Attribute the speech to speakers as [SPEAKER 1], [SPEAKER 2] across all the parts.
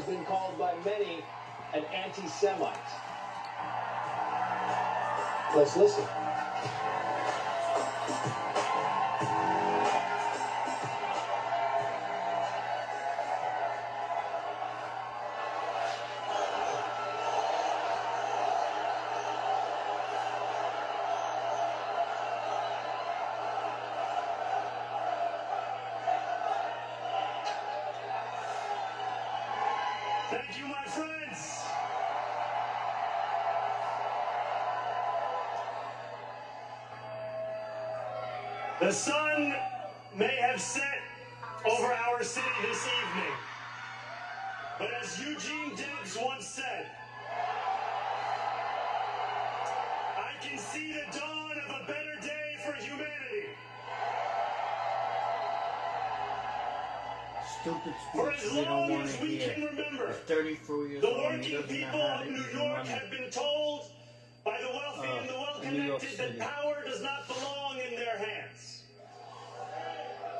[SPEAKER 1] been called by many an anti-Semite. Let's listen.
[SPEAKER 2] Thank you, my friends. The sun may have set over our city this evening, but as Eugene Debs once said, I can see the dawn of a better day for humanity.
[SPEAKER 3] Stupid
[SPEAKER 2] For
[SPEAKER 3] speech
[SPEAKER 2] as
[SPEAKER 3] we don't
[SPEAKER 2] long
[SPEAKER 3] want
[SPEAKER 2] as
[SPEAKER 3] to
[SPEAKER 2] we
[SPEAKER 3] hear.
[SPEAKER 2] can remember,
[SPEAKER 3] He's 34 years
[SPEAKER 2] the
[SPEAKER 3] old and he
[SPEAKER 2] working
[SPEAKER 3] doesn't know
[SPEAKER 2] people
[SPEAKER 3] how
[SPEAKER 2] of
[SPEAKER 3] to
[SPEAKER 2] New
[SPEAKER 3] earn
[SPEAKER 2] York
[SPEAKER 3] money.
[SPEAKER 2] have been told by the wealthy and the
[SPEAKER 3] New York
[SPEAKER 2] well-connected
[SPEAKER 3] City.
[SPEAKER 2] that power does not belong in their hands.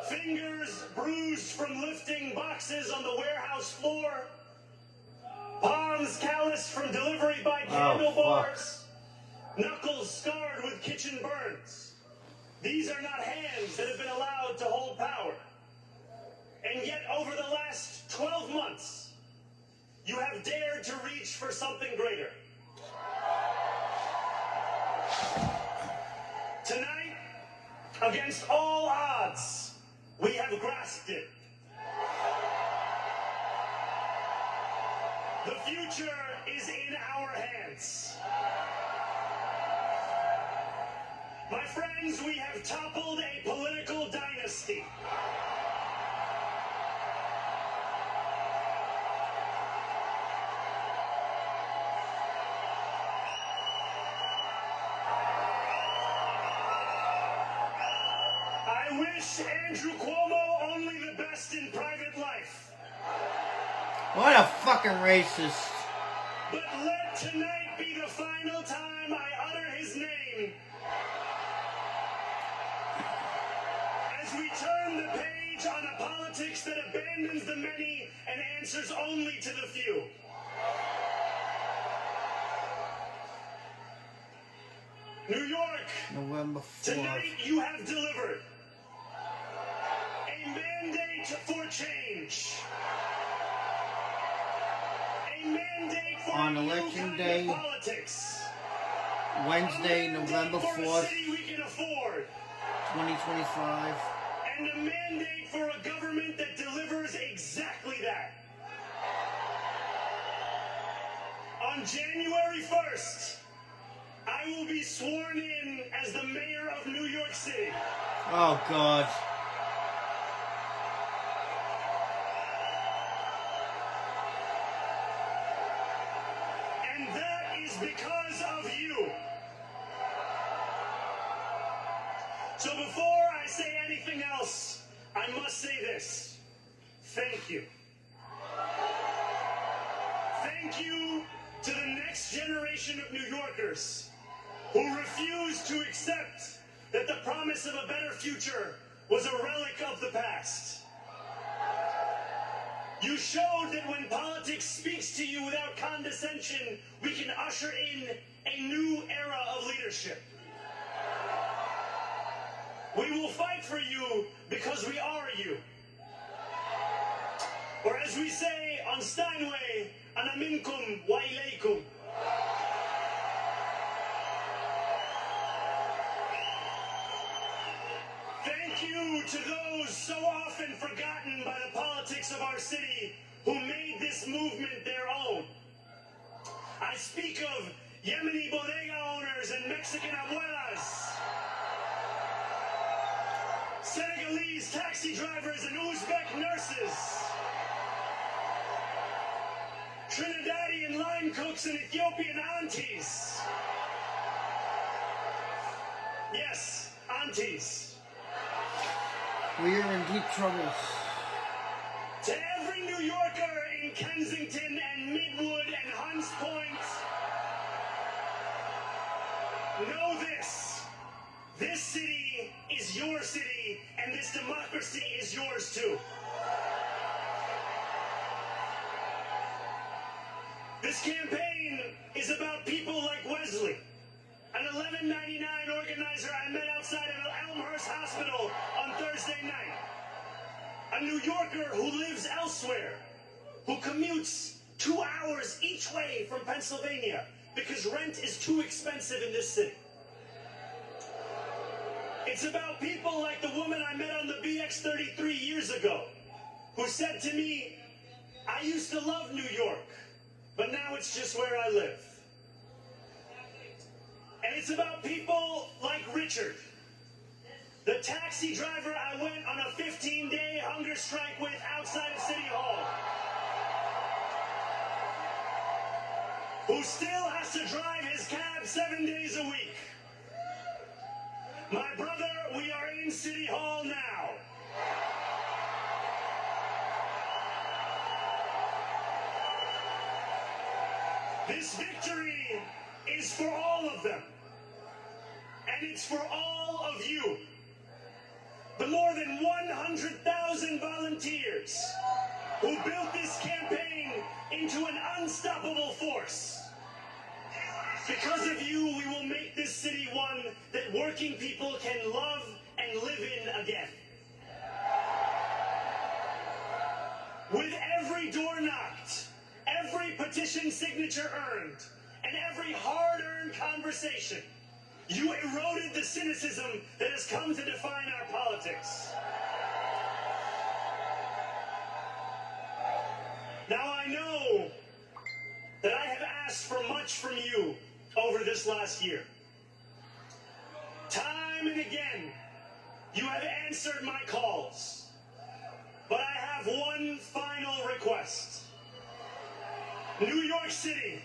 [SPEAKER 2] Fingers bruised from lifting boxes on the warehouse floor, palms calloused from delivery by candle bars, knuckles scarred with kitchen burns. These are not hands that have been allowed to hold power. And yet, over the last 12 months, you have dared to reach for something greater. Tonight, against all odds, we have grasped it. The future is in our hands. My friends, we have toppled a political dynasty. I wish Andrew Cuomo only the best in private life.
[SPEAKER 3] What a fucking racist.
[SPEAKER 2] But let tonight be the final time I utter his name. As we turn the page on a politics that abandons the many and answers only to the few. New York,
[SPEAKER 3] November 4th.
[SPEAKER 2] tonight you have delivered a mandate for change. A mandate for
[SPEAKER 3] On
[SPEAKER 2] a new
[SPEAKER 3] election
[SPEAKER 2] kind
[SPEAKER 3] day,
[SPEAKER 2] of politics.
[SPEAKER 3] Wednesday,
[SPEAKER 2] A mandate
[SPEAKER 3] November
[SPEAKER 2] for a
[SPEAKER 3] 4th,
[SPEAKER 2] city we can afford.
[SPEAKER 3] 2025.
[SPEAKER 2] And a mandate for a government that delivers exactly that. On January 1st, I will be sworn in as the mayor of New York City.
[SPEAKER 3] Oh, God.
[SPEAKER 2] And that is because of you. So before I say anything else, I must say this. Thank you. Thank you to the next generation of New Yorkers who refuse to accept that the promise of a better future was a relic of the past. You showed that when politics speaks to you without condescension, we can usher in a new era of leadership. We will fight for you because we are you. Or as we say on Steinway, ana minkum wa ilaykum. Thank you to those so often forgotten by the politics of our city who made this movement their own. I speak of Yemeni bodega owners and Mexican abuelas, Senegalese taxi drivers and Uzbek nurses, Trinidadian line cooks and Ethiopian aunties. Yes, aunties.
[SPEAKER 3] We are in deep trouble.
[SPEAKER 2] To every New Yorker in Kensington and Midwood and Hunts Point, know this. This city is your city, and this democracy is yours too. This campaign is about people like Wesley, an $11.99 organizer I met outside of Elmhurst Hospital on Thursday night. A New Yorker who lives elsewhere, who commutes 2 hours each way from Pennsylvania because rent is too expensive in this city. It's about people like the woman I met on the BX 33 years ago, who said to me, I used to love New York, but now it's just where I live. And it's about people like Richard, the taxi driver I went on a 15-day hunger strike with outside of City Hall, who still has to drive his cab 7 days a week. My brother, we are in City Hall now. This victory is for all of them. And it's for all of you. The more than 100,000 volunteers who built this campaign into an unstoppable force. Because of you, we will make this city one that working people can love and live in again. With every door knocked, every petition signature earned, and every hard-earned conversation, you eroded the cynicism that has come to define our politics. Now I know that I have asked for much from you over this last year. Time and again, you have answered my calls. But I have one final request. New York City,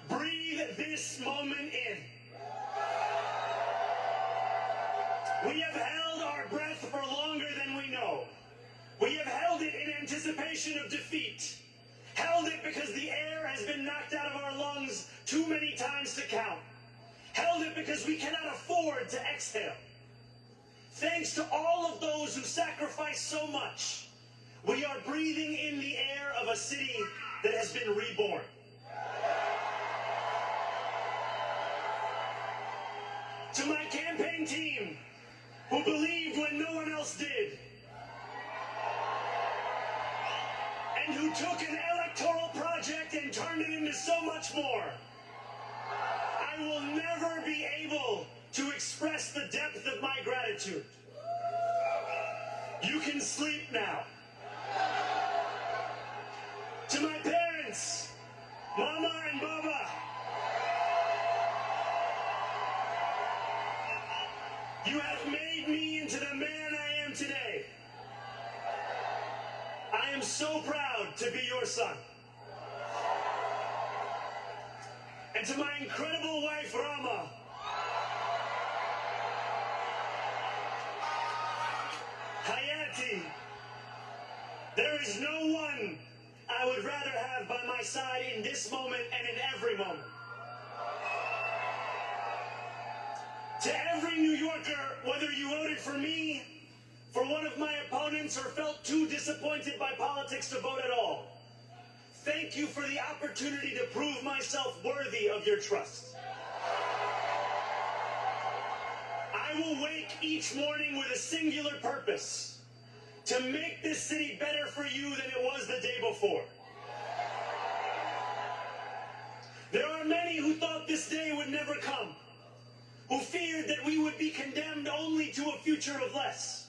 [SPEAKER 2] breathe this moment in. We have held our breath for longer than we know. We have held it in anticipation of defeat. Held it because the air has been knocked out of our lungs too many times to count. Held it because we cannot afford to exhale. Thanks to all of those who sacrificed so much, we are breathing in the air of a city that has been reborn. To my campaign team, who believed when no one else did, and who took an electoral project and turned it into so much more, I will never be able to express the depth of my gratitude. You can sleep now. To my parents, Mama and Baba, you have made me into the man I am today. I am so proud to be your son. And to my incredible wife, Rama, Hayati, there is no one I would rather have by my side in this moment and in every moment. To every New Yorker, whether you voted for me, for one of my opponents, or felt too disappointed by politics to vote at all, thank you for the opportunity to prove myself worthy of your trust. I will wake each morning with a singular purpose: to make this city better for you than it was the day before. There are many who thought this day would never come, who feared that we would be condemned only to a future of less,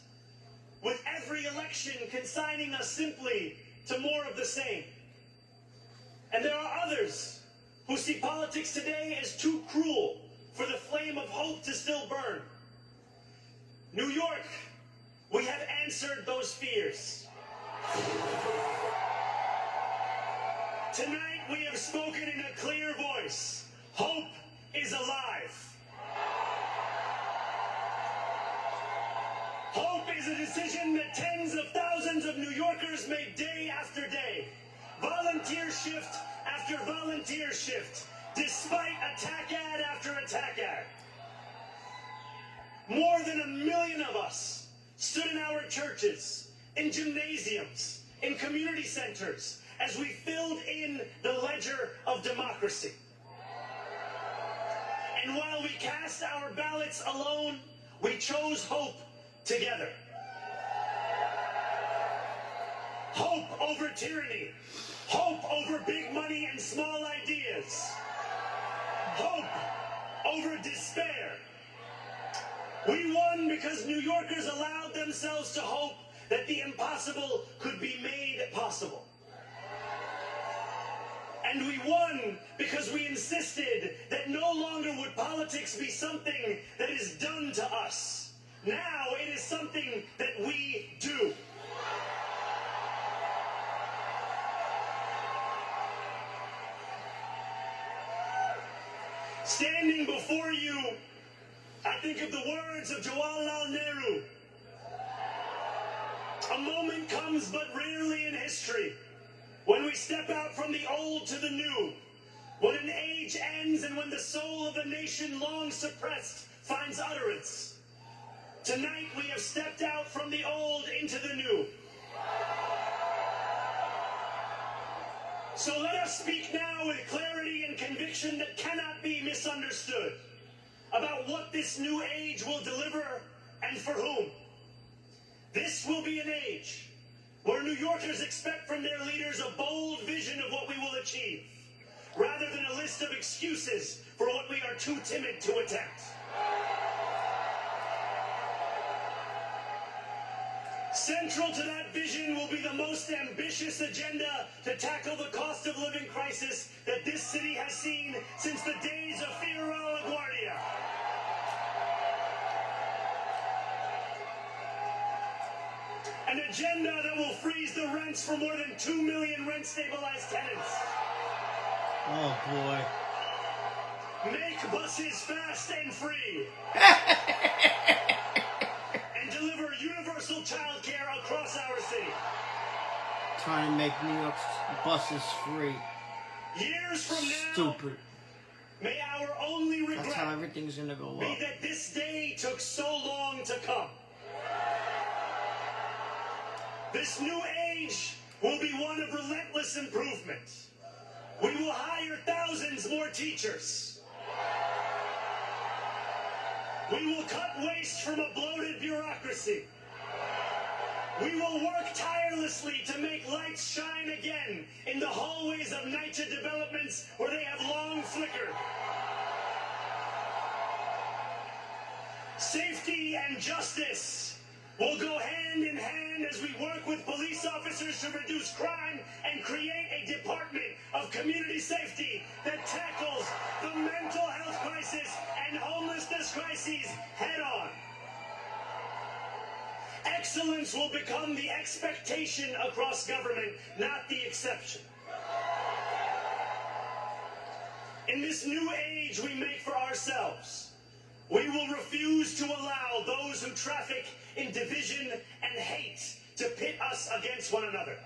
[SPEAKER 2] with every election consigning us simply to more of the same. And there are others who see politics today as too cruel for the flame of hope to still burn. New York, we have answered those fears. Tonight we have spoken in a clear voice. Hope is alive. Hope is a decision that tens of thousands of New Yorkers made day after day. Volunteer shift after volunteer shift, despite attack ad after attack ad. More than 1 million of us stood in our churches, in gymnasiums, in community centers, as we filled in the ledger of democracy. And while we cast our ballots alone, we chose hope together. Hope over tyranny. Hope over big money and small ideas. Hope over despair. We won because New Yorkers allowed themselves to hope that the impossible could be made possible. And we won because we insisted that no longer would politics be something that is done to us. Now it is something that we do. Standing before you, I think of the words of Jawaharlal Nehru. A moment comes but rarely in history when we step out from the old to the new, when an age ends and when the soul of a nation long suppressed finds utterance. Tonight we have stepped out from the old into the new. So let us speak now with clarity and conviction that cannot be misunderstood about what this new age will deliver and for whom. This will be an age where New Yorkers expect from their leaders a bold vision of what we will achieve, rather than a list of excuses for what we are too timid to attempt. Central to that vision will be the most ambitious agenda to tackle the cost of living crisis that this city has seen since the days of Figueroa LaGuardia. An agenda that will freeze the rents for more than 2 million rent-stabilized tenants.
[SPEAKER 3] Oh, boy.
[SPEAKER 2] Make buses fast and free. And deliver universal child care across our city.
[SPEAKER 3] Trying to make New York's buses free.
[SPEAKER 2] Years from now,
[SPEAKER 3] Stupid.
[SPEAKER 2] may our only
[SPEAKER 3] That's how
[SPEAKER 2] regret
[SPEAKER 3] everything's gonna go
[SPEAKER 2] be
[SPEAKER 3] up.
[SPEAKER 2] that this day took so long to come. This new age will be one of relentless improvement. We will hire thousands more teachers. We will cut waste from a bloated bureaucracy. We will work tirelessly to make lights shine again in the hallways of NYC developments where they have long flickered. Safety and justice will go hand in hand as we work with police officers to reduce crime and create a department of community safety that tackles the mental health crisis and homelessness crises head on. Excellence will become the expectation across government, not the exception. In this new age we make for ourselves, we will refuse to allow those who traffic in division and hate to pit us against one another.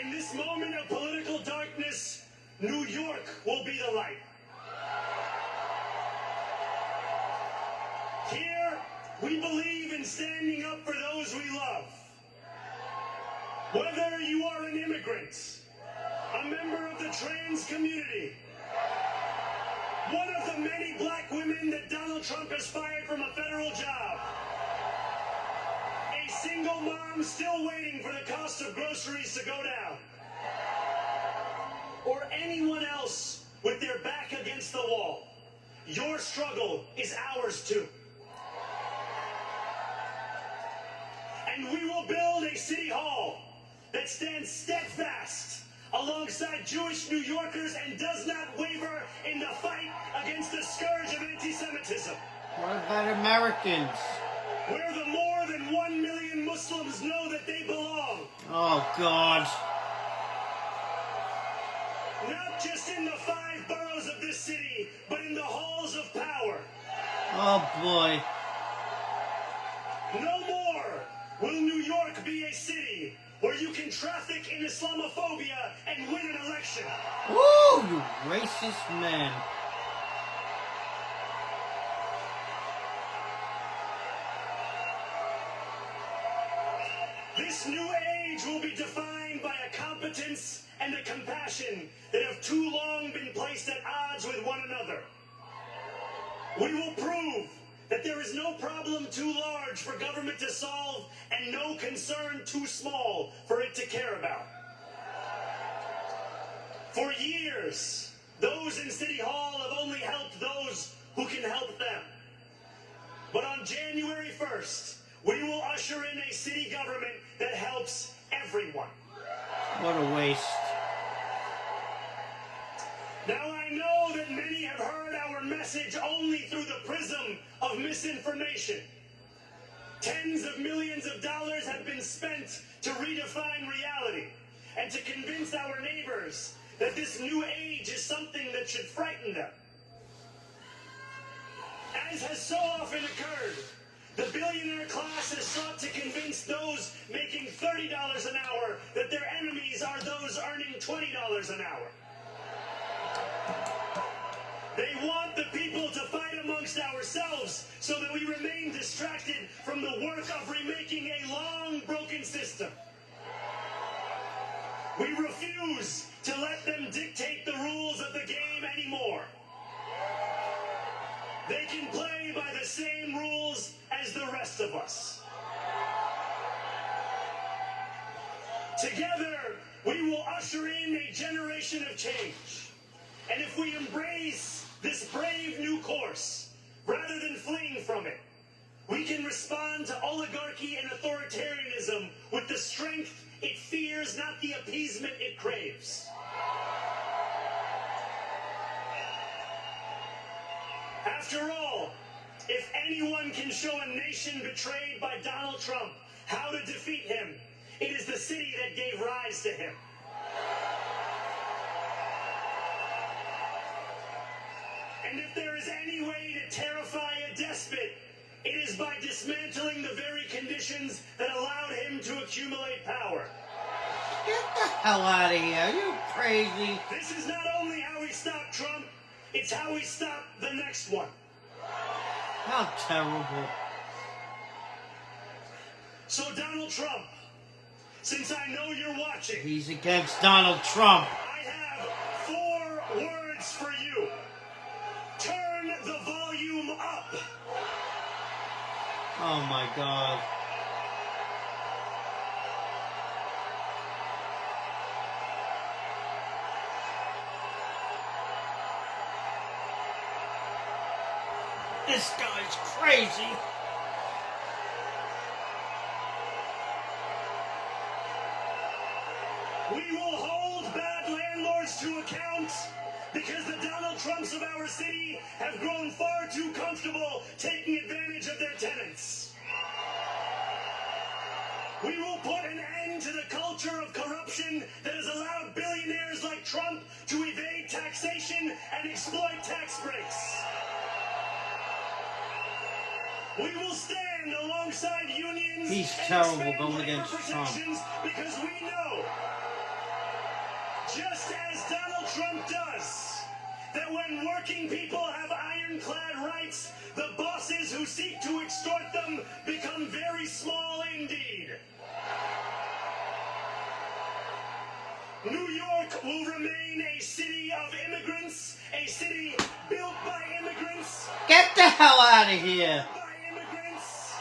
[SPEAKER 2] In this moment of political darkness, New York will be the light. Here, we believe in standing up for those we love. Whether you are an immigrant, a member of the trans community, one of the many black women that Donald Trump has fired from a federal job, a single mom still waiting for the cost of groceries to go down, or anyone else with their back against the wall, your struggle is ours too. And we will build a city hall that stands steadfast alongside Jewish New Yorkers and does not waver in the fight against the scourge of anti-Semitism.
[SPEAKER 3] What about Americans?
[SPEAKER 2] Where the more than 1 million Muslims know that they belong.
[SPEAKER 3] Oh, God.
[SPEAKER 2] Not just in the 5 boroughs of this city, but in the halls of power.
[SPEAKER 3] Oh, boy.
[SPEAKER 2] No more will New York be a city where you can traffic in Islamophobia and win an election.
[SPEAKER 3] Woo, you racist man.
[SPEAKER 2] This new age will be defined competence and a compassion that have too long been placed at odds with one another. We will prove that there is no problem too large for government to solve and no concern too small for it to care about. For years, those in City Hall have only helped those who can help them. But on January 1st, we will usher in a city government that helps everyone.
[SPEAKER 3] What a waste.
[SPEAKER 2] Now I know that many have heard our message only through the prism of misinformation. Tens of millions of dollars have been spent to redefine reality and to convince our neighbors that this new age is something that should frighten them. As has so often occurred, the billionaire class has sought to convince those making $30 an hour that their enemies are those earning $20 an hour. They want the people to fight amongst ourselves so that we remain distracted from the work of remaking a long broken system. We refuse to let them dictate the rules of the game anymore. They can play by the same rules as the rest of us. Together, we will usher in a generation of change. And if we embrace this brave new course, rather than fleeing from it, we can respond to oligarchy and authoritarianism with the strength it fears, not the appeasement it craves. After all, if anyone can show a nation betrayed by Donald Trump how to defeat him, it is the city that gave rise to him. And if there is any way to terrify a despot, it is by dismantling the very conditions that allowed him to accumulate power.
[SPEAKER 3] Get the hell out of here. Are you crazy?
[SPEAKER 2] This is not only how we stop Trump, it's how we stop the next one.
[SPEAKER 3] How terrible.
[SPEAKER 2] So Donald Trump, since I know you're watching,
[SPEAKER 3] He's against Donald Trump.
[SPEAKER 2] I have 4 words for you. Turn the volume up.
[SPEAKER 3] Oh my God. This guy's crazy.
[SPEAKER 2] We will hold bad landlords to account because the Donald Trumps of our city have grown far too comfortable taking advantage of their tenants. We will put an end to the culture of corruption that has allowed billionaires like Trump to evade taxation and exploit tax breaks. We will stand alongside unions
[SPEAKER 3] He's
[SPEAKER 2] and
[SPEAKER 3] terrible
[SPEAKER 2] expand
[SPEAKER 3] going
[SPEAKER 2] labor
[SPEAKER 3] against Trump.
[SPEAKER 2] protections because we know, just as Donald Trump does, that when working people have ironclad rights, the bosses who seek to extort them become very small indeed. New York will remain a city of immigrants, a city built by immigrants.
[SPEAKER 3] Get the hell out of here.
[SPEAKER 2] By immigrants.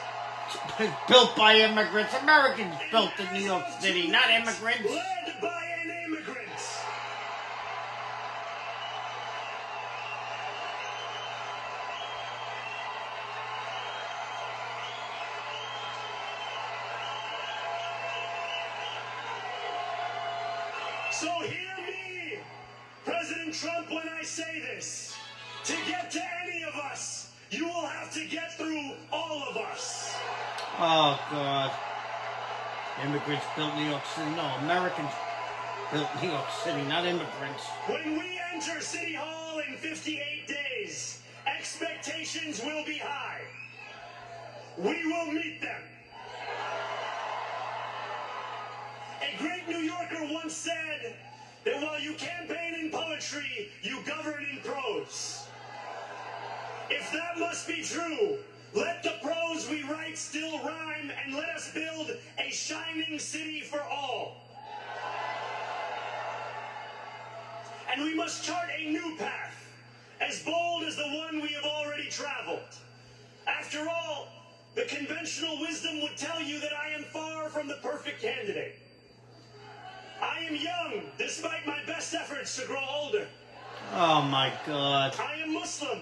[SPEAKER 3] It's built by immigrants. Americans built in New York City, not immigrants.
[SPEAKER 2] Led by an immigrant. So hear me, President Trump, when I say this. To get to any of us, you will have to get through all of us.
[SPEAKER 3] Oh, God. Immigrants built New York City. No, Americans built New York City, not immigrants.
[SPEAKER 2] When we enter City Hall in 58 days, expectations will be high. We will meet them. A great New Yorker once said that while you campaign in poetry, you govern in prose. If that must be true, let the prose we write still rhyme and let us build a shining city for all. And we must chart a new path, as bold as the one we have already traveled. After all, the conventional wisdom would tell you that I am far from the perfect candidate. I am young, despite my best efforts to grow older.
[SPEAKER 3] Oh my God.
[SPEAKER 2] I am Muslim.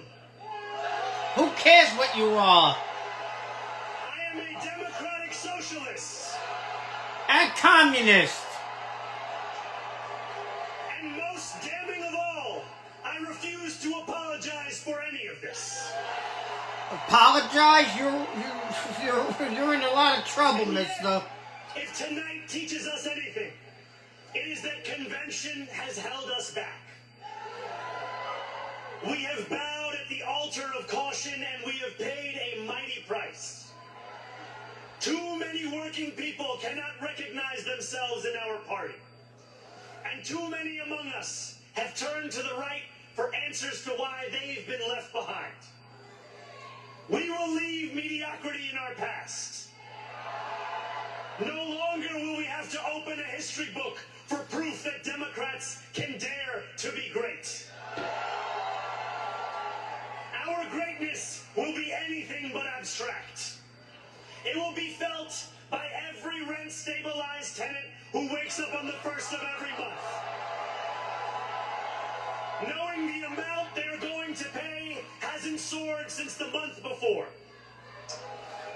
[SPEAKER 3] Who cares what you are?
[SPEAKER 2] I am a democratic socialist.
[SPEAKER 3] And communist.
[SPEAKER 2] And most damning of all, I refuse to apologize for any of this.
[SPEAKER 3] Apologize? You're in a lot of trouble, mister.
[SPEAKER 2] If tonight teaches us anything, it is that convention has held us back. We have bowed at the altar of caution, and we have paid a mighty price. Too many working people cannot recognize themselves in our party. And too many among us have turned to the right for answers to why they've been left behind. We will leave mediocrity in our past. No longer will we have to open a history book for proof that Democrats can dare to be great. Our greatness will be anything but abstract. It will be felt by every rent-stabilized tenant who wakes up on the first of every month, knowing the amount they're going to pay hasn't soared since the month before.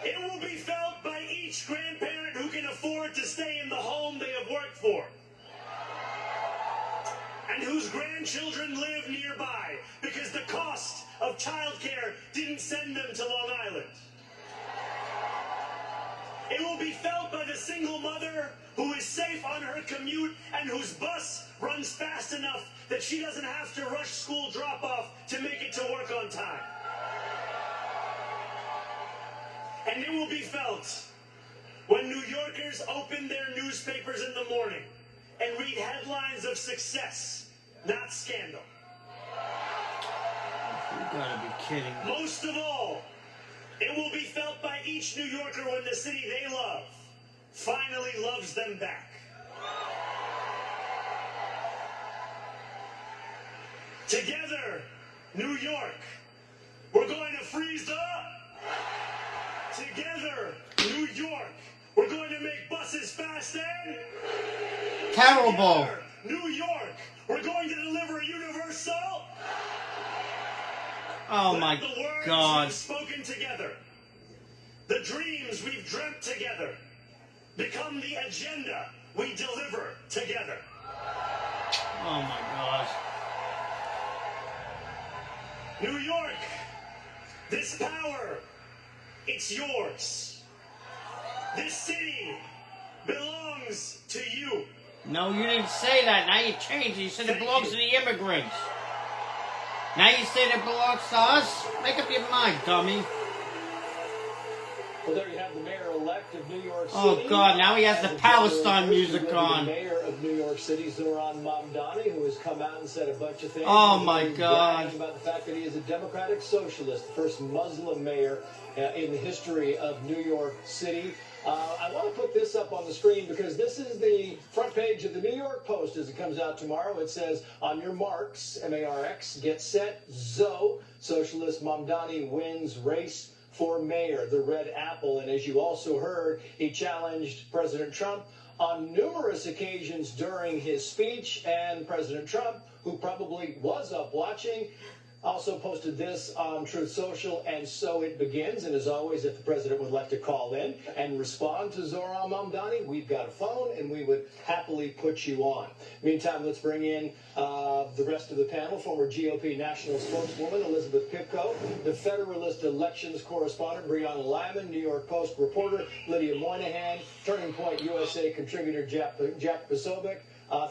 [SPEAKER 2] It will be felt by each grandparent who can afford to stay in the home they have worked for, and whose grandchildren live nearby because the cost of childcare didn't send them to Long Island. It will be felt by the single mother who is safe on her commute and whose bus runs fast enough that she doesn't have to rush school drop-off to make it to work on time. And it will be felt when New Yorkers open their newspapers in the morning and read headlines of success, not scandal.
[SPEAKER 3] You gotta be kidding.
[SPEAKER 2] Most of all, it will be felt by each New Yorker when the city they love finally loves them back. Together, New York, we're going to freeze the... Together, New York, we're going to make buses fast and...
[SPEAKER 3] Terrible.
[SPEAKER 2] Together, New York, we're going to deliver universal...
[SPEAKER 3] Oh my
[SPEAKER 2] Let the words
[SPEAKER 3] God.
[SPEAKER 2] we've spoken together, the dreams we've dreamt together, become the agenda we deliver together.
[SPEAKER 3] Oh my God.
[SPEAKER 2] New York, this power, it's yours. This city belongs to you.
[SPEAKER 3] No, you didn't say that. Now you changed it. You said it belongs to the immigrants. Now you say it belongs to us? Make up your mind, dummy.
[SPEAKER 1] Well, there you have the mayor-elect of New York City.
[SPEAKER 3] Oh, God, now he has the Palestine music on.
[SPEAKER 1] The mayor of New York City, Zohran Mamdani, who has come out and said a bunch of things.
[SPEAKER 3] Oh, my
[SPEAKER 1] He's
[SPEAKER 3] God.
[SPEAKER 1] bragging about the fact that he is a democratic socialist, the first Muslim mayor in the history of New York City. I want to put this up on the screen because this is the front page of the New York Post as it comes out tomorrow. It says, on your marks, M-A-R-X, get set, Zoe, socialist Mamdani wins race for mayor, the red apple. And as you also heard, he challenged President Trump on numerous occasions during his speech. And President Trump, who probably was up watching, also posted this on Truth Social, and so it begins. And as always, if the president would like to call in and respond to Zohran Mamdani, we've got a phone, and we would happily put you on. Meantime, let's bring in the rest of the panel. Former GOP national spokeswoman Elizabeth Pipko, the Federalist elections correspondent Brianna Lyman, New York Post reporter Lydia Moynihan, Turning Point USA contributor Jack Posobiec.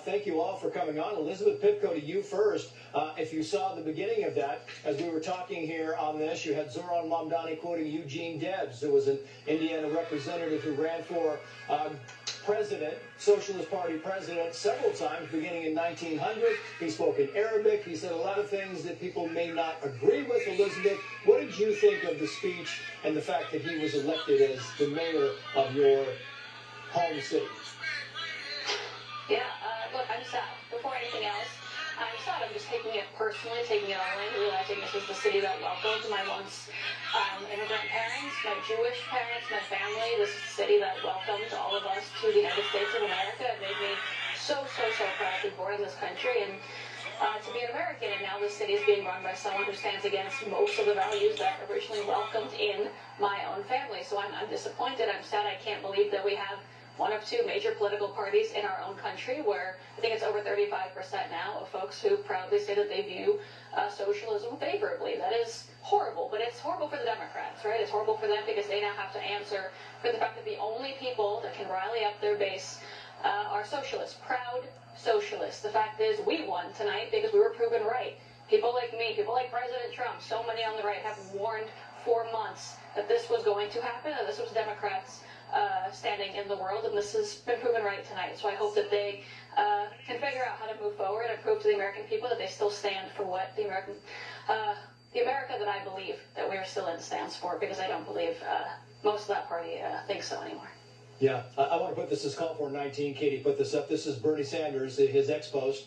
[SPEAKER 1] Thank you all for coming on. Elizabeth Pipko, to you first. If you saw the beginning of that, as we were talking here on this, you had Zohran Mamdani quoting Eugene Debs, who was an Indiana representative who ran for president, Socialist Party president, several times, beginning in 1900. He spoke in Arabic. He said a lot of things that people may not agree with. Elizabeth, what did you think of the speech and the fact that he was elected as the mayor of your home city?
[SPEAKER 4] Yeah, look, I'm shocked. Before anything else, I'm shocked. taking it personally, taking it all in, realizing this was the city that welcomed my once immigrant parents, my Jewish parents, my family. This is the city that welcomed all of us to the United States of America. It made me so proud to be born in this country and to be an American. And now this city is being run by someone who stands against most of the values that originally welcomed in my own family. So I'm disappointed. I'm sad. I can't believe that we have one of two major political parties in our own country, where I think it's over 35% now of folks who proudly say that they view socialism favorably. That is horrible, but it's horrible for the Democrats, right? It's horrible for them because they now have to answer for the fact that the only people that can rally up their base are socialists, proud socialists. The fact is, we won tonight because we were proven right. People like me, people like President Trump, so many on the right have warned for months that this was going to happen, and this was Democrats standing in the world, and this has been proven right tonight. So I hope that they can figure out how to move forward and prove to the American people that they still stand for what the America that I believe that we are still in stands for, because I don't believe most of that party thinks so anymore.
[SPEAKER 1] Yeah, I want to put this as call for 19. Katie put this up. This is Bernie Sanders, his ex-post.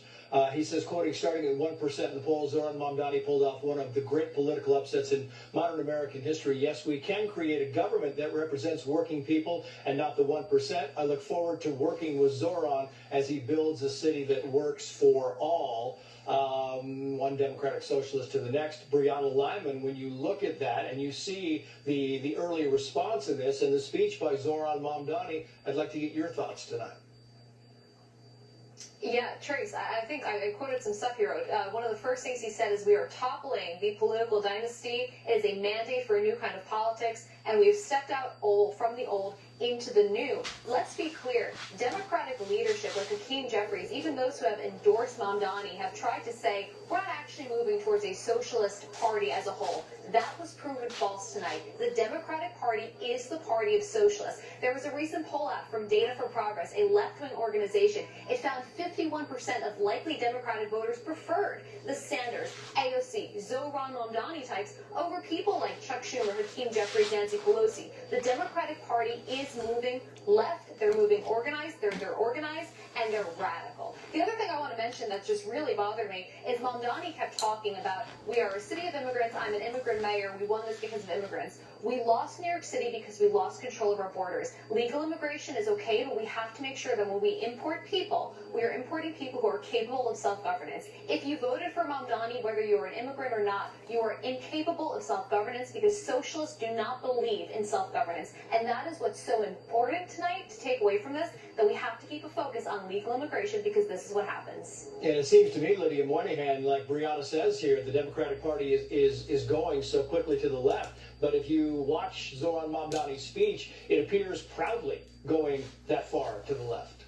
[SPEAKER 1] He says, quoting, starting at 1% in the polls, Zohran Mamdani pulled off one of the great political upsets in modern American history. Yes, we can create a government that represents working people and not the 1%. I look forward to working with Zohran as he builds a city that works for all. One Democratic Socialist to the next. Brianna Lyman, when you look at that and you see the early response in this and the speech by Zohran Mamdani, I'd like to get your thoughts tonight.
[SPEAKER 5] Yeah, Trace, I think I quoted some stuff he wrote. One of the first things he said is, we are toppling the political dynasty. It is a mandate for a new kind of politics, and we've stepped out from the old into the new. Let's be clear, Democratic leadership like Hakeem Jeffries, even those who have endorsed Mamdani, have tried to say, we're not actually moving towards a socialist party as a whole. That was proven false tonight. The Democratic Party is the party of socialists. There was a recent poll out from Data for Progress, a left-wing organization. It found 51% of likely Democratic voters preferred the Sanders, AOC, Zohran Mamdani types over people like Chuck Schumer, Hakeem Jeffries, Nancy Pelosi. The Democratic Party is moving left. They're moving organized. They're organized, and they're radical. The other thing I want to mention that just really bothered me is Mamdani kept talking about, we are a city of immigrants. I'm an immigrant mayor. We won this because of immigrants. We lost New York City because we lost control of our borders. Legal immigration is okay, but we have to make sure that when we import people, we are importing people who are capable of self-governance. If you voted for Mamdani, whether you are an immigrant or not, you are incapable of self-governance, because socialists do not believe in self-governance. And that is what's so important tonight to take away from this, that we have to keep a focus on legal immigration, because this is what happens.
[SPEAKER 1] And it seems to me, Lydia Moynihan, like Brianna says here, the Democratic Party is going so quickly to the left. But if you watch Zohran Mamdani's speech, it appears proudly going that far to the left.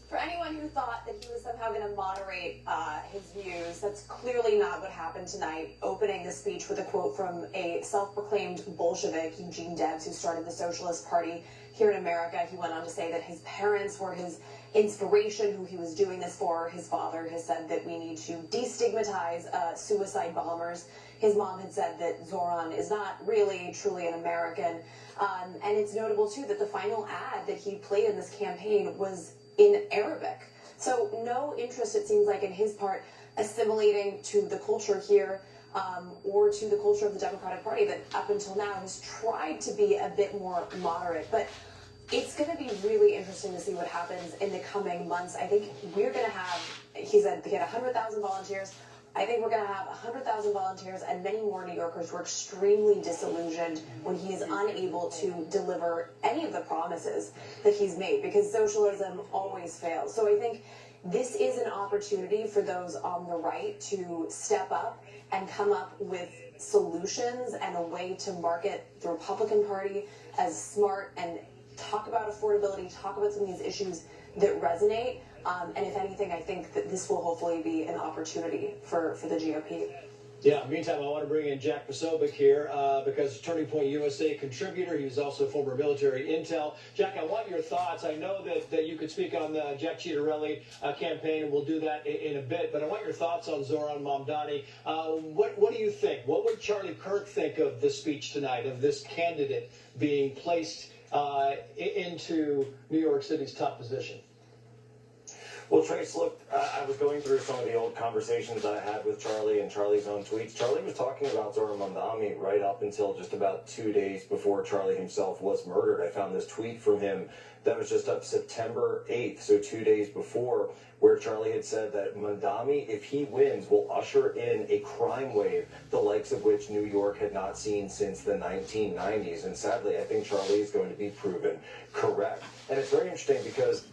[SPEAKER 6] For anyone who thought that he was somehow going to moderate his views, that's clearly not what happened tonight. Opening the speech with a quote from a self-proclaimed Bolshevik, Eugene Debs, who started the Socialist Party here in America. He went on to say that his parents were his inspiration, who he was doing this for. His father has said that we need to destigmatize suicide bombers. His mom had said that Zohran is not really, truly an American. And it's notable, too, that the final ad that he played in this campaign was in Arabic. So no interest, it seems like, in his part, assimilating to the culture here, or to the culture of the Democratic Party that up until now has tried to be a bit more moderate. But it's going to be really interesting to see what happens in the coming months. I think we're going to have, he said, to get 100,000 volunteers. I think we're going to have 100,000 volunteers and many more New Yorkers who are extremely disillusioned when he is unable to deliver any of the promises that he's made, because socialism always fails. So I think this is an opportunity for those on the right to step up and come up with solutions and a way to market the Republican Party as smart and talk about affordability, talk about some of these issues that resonate. And if anything, I think that this will hopefully be an opportunity for the GOP.
[SPEAKER 1] Yeah, meantime, I want to bring in Jack Posobiec here because Turning Point USA contributor. He was also former military intel. Jack, I want your thoughts. I know that you could speak on the Jack Ciattarelli campaign, and we'll do that in a bit. But I want your thoughts on Zohran Mamdani. What do you think? What would Charlie Kirk think of this speech tonight, of this candidate being placed into New York City's top position?
[SPEAKER 7] Well, Trace, look, I was going through some of the old conversations I had with Charlie and Charlie's own tweets. Charlie was talking about Zohran Mamdani right up until just about 2 days before Charlie himself was murdered. I found this tweet from him that was just up September 8th, so 2 days before, where Charlie had said that Mamdani, if he wins, will usher in a crime wave, the likes of which New York had not seen since the 1990s. And sadly, I think Charlie is going to be proven correct. And it's very interesting because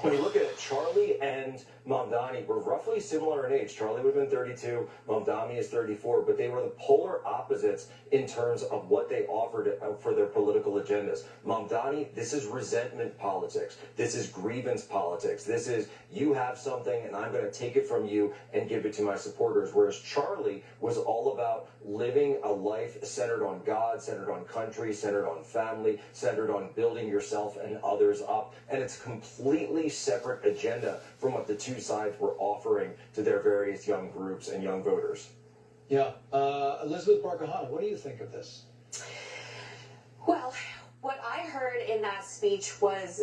[SPEAKER 7] when you look at it, Charlie and Mamdani were roughly similar in age. Charlie would have been 32, Mamdani is 34, but they were the polar opposites in terms of what they offered for their political agendas. Mamdani, this is resentment politics. This is grievance politics. This is, you have something and I'm going to take it from you and give it to my supporters. Whereas Charlie was all about living a life centered on God, centered on country, centered on family, centered on building yourself and others up. And it's a completely separate agenda from what the two sides were offering to their various young groups and young voters.
[SPEAKER 1] Yeah. Elizabeth Barkahana, what do you think of this?
[SPEAKER 6] Well, what I heard in that speech was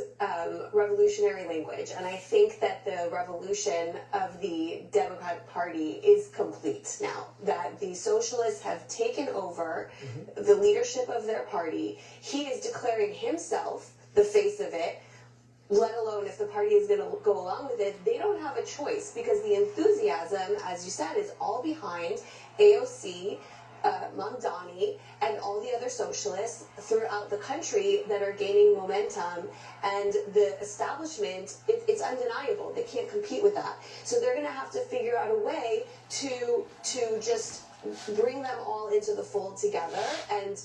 [SPEAKER 6] revolutionary language, and I think that the revolution of the Democratic Party is complete now, that the socialists have taken over the leadership of their party. He is declaring himself the face of it, let alone if the party is going to go along with it. They don't have a choice because the enthusiasm, as you said, is all behind AOC, Mamdani, and all the other socialists throughout the country that are gaining momentum. And the establishment, it's undeniable. They can't compete with that. So they're going to have to figure out a way to just bring them all into the fold together. And